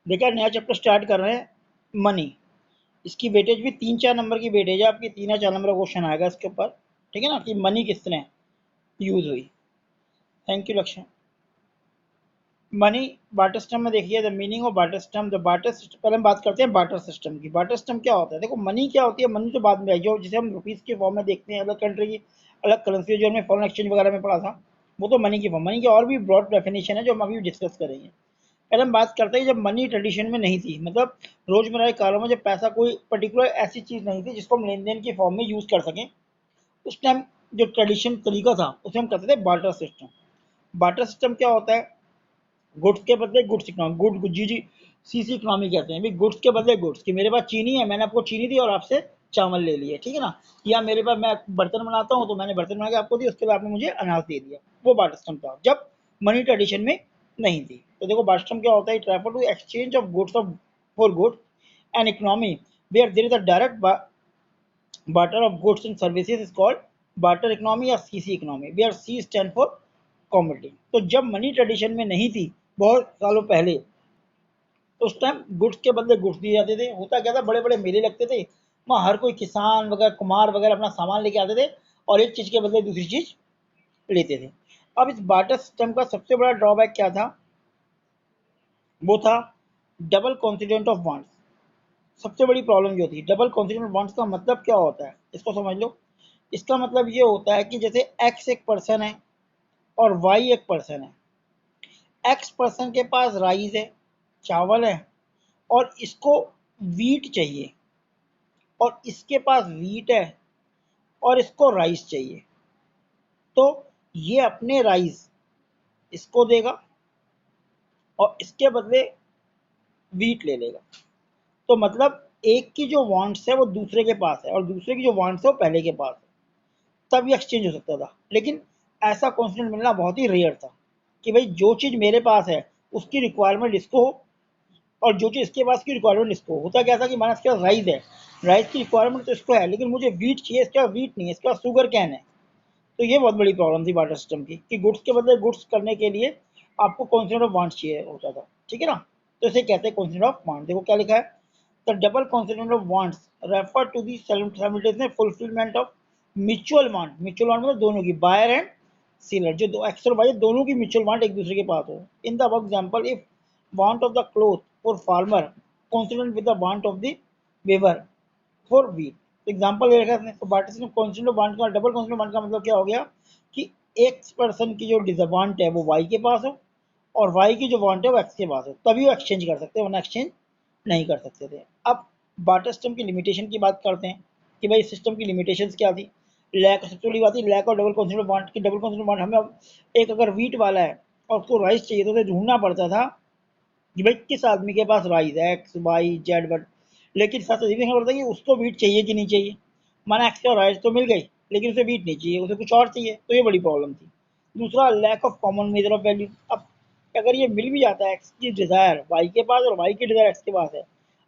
देखा, नया chapter start कर रहे हैं, मनी। इसकी वेटेज भी 3-4 नंबर की वेटेज है आपकी, 3 या 4 नंबर का क्वेश्चन आएगा इसके ऊपर, ठीक है ना, कि मनी किस तरह यूज हुई। थैंक यू लक्ष्य। मनी बार्टर सिस्टम में देखिए, the meaning of barter system. The barter system, पहले हम बात करते हैं बार्टर सिस्टम की। बार्टर सिस्टम क्या होता है? देखो, मनी क्या होती है, मनी तो बाद में आई, जो जिसे हम रुपीज़ के फॉर्म में देखते हैं, अलग कंट्री की अलग करेंसी, जो हमने फॉरेन एक्सचेंज वगैरह में पढ़ा था, वो तो मनी की फॉर्म। मनी की और भी ब्रॉड डेफिनेशन है जो हम अभी डिस्कस करेंगे। पहले हम बात करते हैं जब मनी ट्रेडिशन में नहीं थी, मतलब रोजमर्रा के कारों में जब पैसा कोई पर्टिकुलर ऐसी चीज़ नहीं थी जिसको हम लेन देन के फॉर्म में यूज़ कर सकें, उस टाइम जो ट्रेडिशन तरीका था उसे हम कहते थे बार्टर सिस्टम। बार्टर सिस्टम क्या होता है? गुड्स के बदले गुड्स इकोनॉमी, गुड जी जी, सीसी इकोनॉमी कहते हैं भी, गुड्स के बदले गुड्स। कि मेरे पास चीनी है, मैंने आपको चीनी दी और आपसे चावल ले लिए, ठीक है ना। या मेरे पास, मैं बर्तन बनाता हूँ तो मैंने बर्तन बना के आपको दी, उसके बाद आपने मुझे अनाज दे दिया। वो बार्टर सिस्टम था जब मनी ट्रेडिशन में नहीं थी। तो देखो, बार्टर सिस्टम क्या होता है? It refer to exchange of goods of for goods and economy where there is a direct barter of goods and services is called barter economy या CC economy, where C stand for commodity। तो जब money tradition में नहीं थी, बहुत सालों पहले, तो उस टाइम गुड्स के बदले गुड्स दिए जाते थे। होता क्या था, बड़े बड़े मेले लगते थे, वहाँ हर कोई किसान वगैरह, कुम्हार वगैरह अपना सामान लेके आते थे और एक चीज़ के बदले दूसरी चीज़ लेते थे। अब इस बार्टर सिस्टम का सबसे बड़ा ड्रॉबैक क्या था? वो था डबल कॉन्सिडेंट ऑफ वांट्स। सबसे बड़ी प्रॉब्लम जो थी, डबल कॉन्सिडेंट बॉन्ड्स का मतलब क्या होता है, इसको समझ लो। इसका मतलब ये होता है कि जैसे एक्स एक पर्सन है और वाई एक पर्सन है। एक्स पर्सन के पास राइस है, चावल है, और इसको वीट चाहिए, और इसके पास वीट है और इसको राइस चाहिए। तो ये अपने राइस इसको देगा और इसके बदले वीट ले लेगा। तो मतलब एक की जो वांट्स है वो दूसरे के पास है, और दूसरे की जो वांट्स है वो पहले के पास है, तब ये एक्सचेंज हो सकता था। लेकिन ऐसा कॉन्फिडेंट मिलना बहुत ही रेयर था कि भाई जो चीज़ मेरे पास है उसकी रिक्वायरमेंट इसको हो, और जो चीज़ इसके पास की रिक्वायरमेंट इसको। होता क्या था कि माना इसके पास राइस है, राइस की रिक्वायरमेंट तो इसको है, लेकिन मुझे वीट चाहिए, इसके पास वीट नहीं है, इसके पास शुगर कैन है। तो ये बहुत बड़ी प्रॉब्लम थी बार्टर सिस्टम की, कि गुड्स के बदले गुड्स करने के लिए आपको कॉन्सेंट ऑफ वांट चाहिए होता था, ठीक है ना। तो इसे कहते हैं कॉन्सेंट ऑफ वांट। देखो क्या लिखा है, the double consent of wants refer to the simultaneous fulfilment of mutual want. Mutual want मतलब दोनों की, बायर एंड सेलर, जो दो एक्स और वाई दोनों की म्यूचुअल वांट एक दूसरे के पास हो। In the above example, if want of the cloth for farmer coincident with the want of the weaver for wheat. Example ले रखा है। तो पार्टीशन कॉन्स्टेंट ऑफ वांट का, डबल कॉन्स्टेंट ऑफ वांट का मतलब क्या हो गया कि एक पर्सन की जो डिसवांट है वो वाई के पास हो, और वाई की जो वांट है वो एक्स के पास हो, तभी वो एक्सचेंज कर सकते हैं, वरना एक्सचेंज नहीं कर सकते थे। अब बार्टर सिस्टम की लिमिटेशन की बात करते हैं कि भाई सिस्टम की लिमिटेशंस क्या थी। लैक, सबसे बड़ी बात है लैक और डबल कॉन्स्टेंट ऑफ वांट की। डबल कॉन्स्टेंट ऑफ वांट, हमें अब एक अगर वीट वाला है और उसको राइस चाहिए तो उसे ढूंढना पड़ता था कि भाई किस आदमी के पास राइस है, एक्स वाई जेड, बट लेकिन साथ ये भी देखना पड़ता है कि उसको बीट चाहिए कि नहीं चाहिए। माना एक्स और राइस तो मिल गई, लेकिन उसे बीट नहीं चाहिए, उसे कुछ और चाहिए, तो ये बड़ी प्रॉब्लम थी। दूसरा, lack of common measure of value. अब अगर ये मिल भी जाता है, एक्स की डिज़ायर वाई के पास और वाई की डिज़ायर एक्स के पास है,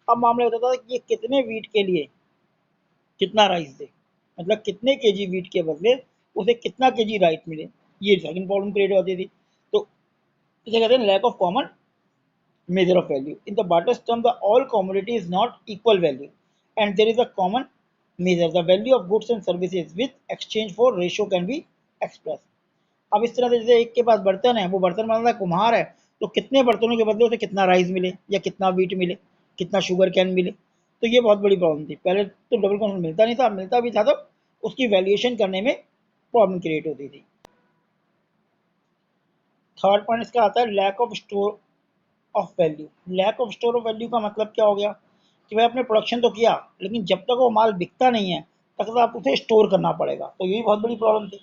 अब मामला होता था कि ये कितने वीट के लिए कितना राइस दे, मतलब कितने केजी वीट के बदले उसे कितना केजी राइस मिले, ये सेकंड प्रॉब्लम क्रिएट होती थी। तो इसे कहते हैं lack of common measure of value. In the barter system, the all commodity is not equal value, and there is a common measure. The value of goods and services with exchange for ratio can be expressed. अब इस तरह से जैसे एक के पास बर्तन है, वो बर्तन बनाता है, कुम्हार है, तो कितने बर्तनों के बदले उसे कितना राइस मिले या कितना वीट मिले, कितना शुगर कैन मिले। तो ये बहुत बड़ी प्रॉब्लम थी। पहले तो डबल कॉन्सेंट मिलता नहीं था, मिलता भी था तो उसकी वैल्यूएशन करने में प्रॉब्लम क्रिएट होती थी। थर्ड पॉइंट इसका आता है lack of store of value. Lack of store of value का मतलब क्या हो गया कि भाई आपने प्रोडक्शन तो किया, लेकिन जब तक वो माल बिकता नहीं है तब तक आप उसे स्टोर करना पड़ेगा। तो यही बहुत बड़ी प्रॉब्लम थी।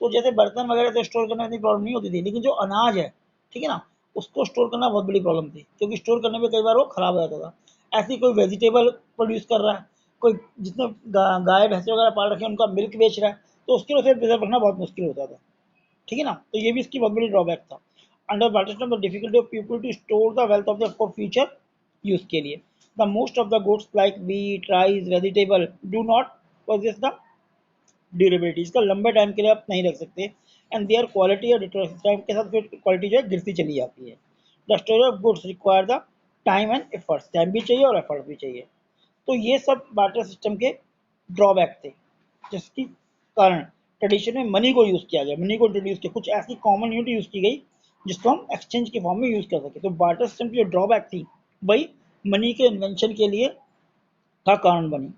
तो जैसे बर्तन वगैरह तो स्टोर करने में इतनी प्रॉब्लम नहीं होती थी, लेकिन जो अनाज है, ठीक है ना, उसको स्टोर करना बहुत बड़ी प्रॉब्लम थी, क्योंकि स्टोर करने में कई बार वो खराब हो जाता था। ऐसे ही कोई वेजिटेबल प्रोड्यूस कर रहा है, कोई जिसने गाय भैंसे वगैरह पाल रखे हैं उनका मिल्क बेच रहा है, तो उसके लिए उसे प्रिजर्व रखना बहुत मुश्किल होता था, ठीक है ना। तो ये भी इसकी बहुत बड़ी ड्रॉबैक था। Under barter system the difficulty of people to store the wealth of the for future use के लिए। The most of the goods like wheat rice vegetable do not possess the durability. इसका लंबे time के लिए आप नहीं रख सकते, एंड देयर क्वालिटी और टाइम के साथ फिर क्वालिटी जो है गिरती चली जाती है। The storage of goods require the time and efforts, time भी चाहिए और एफर्ट भी चाहिए। तो ये सब बार्टर सिस्टम के ड्रॉबैक थे, जिसके कारण ट्रेडिशन में मनी को यूज़ किया गया, मनी को इंट्रोड्यूस किया, कुछ ऐसी कॉमन यूनिट यूज़ की गई जिसको हम एक्सचेंज के फॉर्म में यूज़ कर सके। तो बार्टर सिस्टम की जो ड्रॉबैक थी वही मनी के इन्वेंशन के लिए का कारण बनी।